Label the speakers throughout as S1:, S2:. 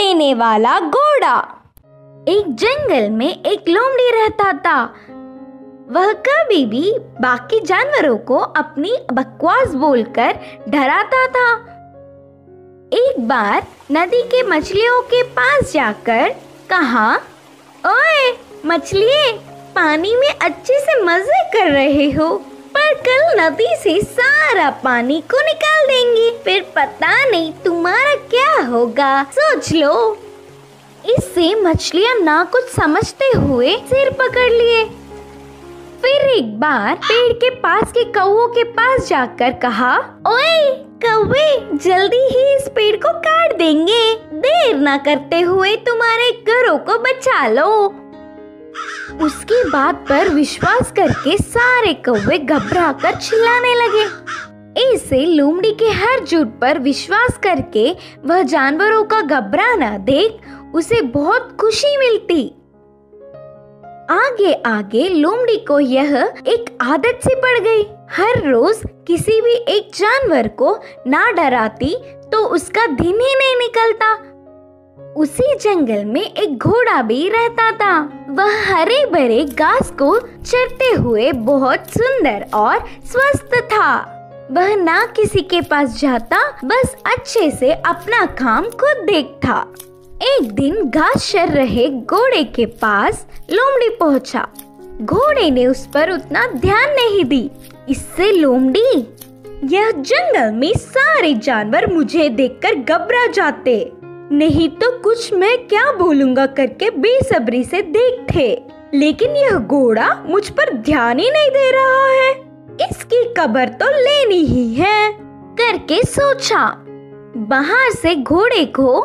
S1: देने वाला घोड़ा। एक जंगल में एक लोमड़ी रहता था। वह कभी भी बाकी जानवरों को अपनी बकवास बोलकर डराता था। एक बार नदी के मछलियों के पास जाकर कहा, ओए मछलिए, पानी में अच्छे से मजे कर रहे हो, पर कल नदी से सारा पानी को निकाल देंगे, फिर पता नहीं तुम्हारा क्या होगा, सोच लो। इससे मछलियां ना कुछ समझते हुए सिर पकड़ लिए। फिर एक बार पेड़ के पास के कौवों के पास जाकर कहा, ओए कौवे, जल्दी ही इस पेड़ को काट देंगे, देर ना करते हुए तुम्हारे घरों को बचा लो। उसकी बात पर विश्वास करके सारे कौवे घबराकर चिल्लाने लगे। ऐसे लोमड़ी के हर झूठ पर विश्वास करके वह जानवरों का घबराना देख उसे बहुत खुशी मिलती। आगे आगे लोमड़ी को यह एक आदत सी पड़ गई। हर रोज किसी भी एक जानवर को ना डराती तो उसका दिन ही नहीं निकलता। उसी जंगल में एक घोड़ा भी रहता था। वह हरे भरे घास को चरते हुए बहुत सुंदर और स्वस्थ था। वह ना किसी के पास जाता, बस अच्छे से अपना काम खुद देखता। एक दिन घास चर रहे घोड़े के पास लोमड़ी पहुंचा। घोड़े ने उस पर उतना ध्यान नहीं दी। इससे लोमड़ी, यह जंगल में सारे जानवर मुझे देखकर घबरा जाते, नहीं तो कुछ मैं क्या बोलूंगा करके बेसब्री से देखते, लेकिन यह घोड़ा मुझ पर ध्यान ही नहीं दे रहा है, इसकी खबर तो लेनी ही है करके सोचा। बाहर से घोड़े को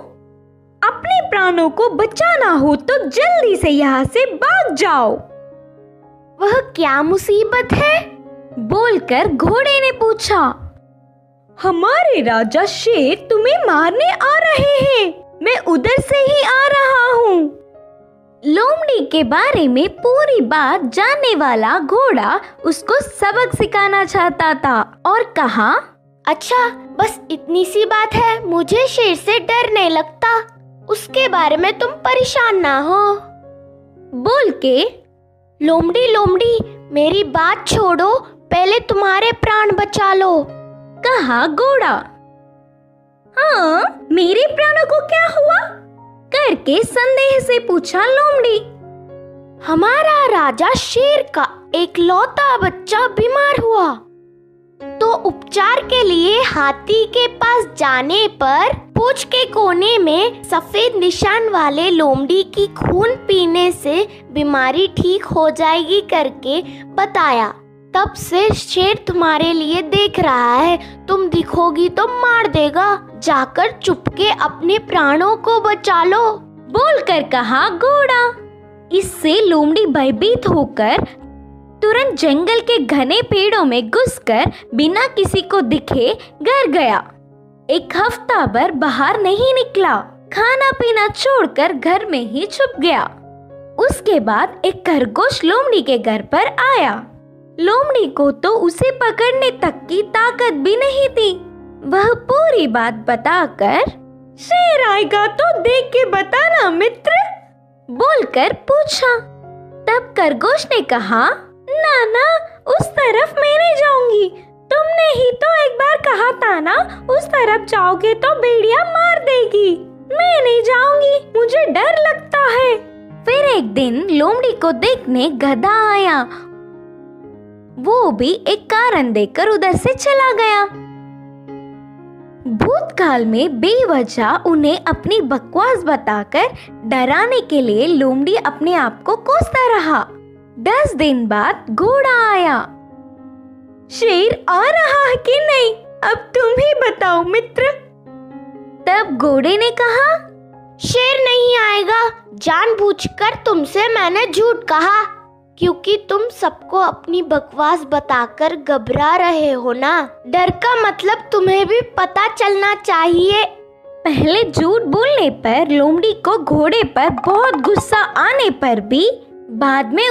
S1: अपने प्राणों को बचाना हो तो जल्दी से यहाँ से भाग जाओ। वह क्या मुसीबत है? बोलकर घोड़े ने पूछा। हमारे राजा शेर तुम्हें मारने आ रहे हैं, मैं उधर से ही आ रहा हूँ। लोमड़ी के बारे में पूरी बात जानने वाला घोड़ा उसको सबक सिखाना चाहता था और कहा, अच्छा बस इतनी सी बात है, मुझे शेर से डर नहीं लगता, उसके बारे में तुम परेशान ना हो। बोल के लोमड़ी लोमड़ी मेरी बात छोड़ो, पहले तुम्हारे प्राण बचा लो, कहा घोड़ा। हाँ, मेरे प्राणों को क्या हुआ? करके संदेह से पूछा लोमड़ी। हमारा राजा शेर का एक लौता बच्चा बीमार हुआ, तो उपचार के लिए हाथी के पास जाने पर पूंछ के कोने में सफेद निशान वाले लोमड़ी की खून पीने से बीमारी ठीक हो जाएगी करके बताया। तब से शेर तुम्हारे लिए देख रहा है, तुम दिखोगी तो मार देगा, जाकर चुपके अपने प्राणों को बचा लो, बोलकर कहा घोड़ा। इससे लोमड़ी भयभीत होकर तुरंत जंगल के घने पेड़ों में घुसकर बिना किसी को दिखे घर गया। एक हफ्ता भर बाहर नहीं निकला, खाना पीना छोड़कर घर में ही छुप गया। उसके बाद एक खरगोश लोमड़ी के घर पर आया। लोमड़ी को तो उसे पकड़ने तक की ताकत भी नहीं थी। वह पूरी बात बताकर, शेर आएगा तो देख के बताना मित्र, बोलकर पूछा। तब खरगोश ने कहा, ना उस तरफ मैं नहीं जाऊंगी, तुमने ही तो एक बार कहा था ना, उस तरफ जाओगे तो भेड़िया मार देगी, मैं नहीं जाऊंगी, मुझे डर लगता है। फिर एक दिन लोमड़ी को देखने गधा आया। वो भी एक कारण देकर उधर से चला गया। भूतकाल में बेवजह उन्हें अपनी बकवास बताकर डराने के लिए लोमड़ी अपने आप को कोसता रहा। 10 दिन बाद घोड़ा आया। शेर आ रहा है कि नहीं, अब तुम ही बताओ मित्र। तब घोड़े ने कहा, शेर नहीं आएगा, जानबूझकर तुमसे मैंने झूठ कहा, क्योंकि तुम सबको अपनी बकवास बताकर घबरा रहे हो ना। डर का मतलब तुम्हें भी पता चलना चाहिए। पहले झूठ बोलने पर लोमड़ी को घोड़े पर बहुत गुस्सा आने पर भी बाद में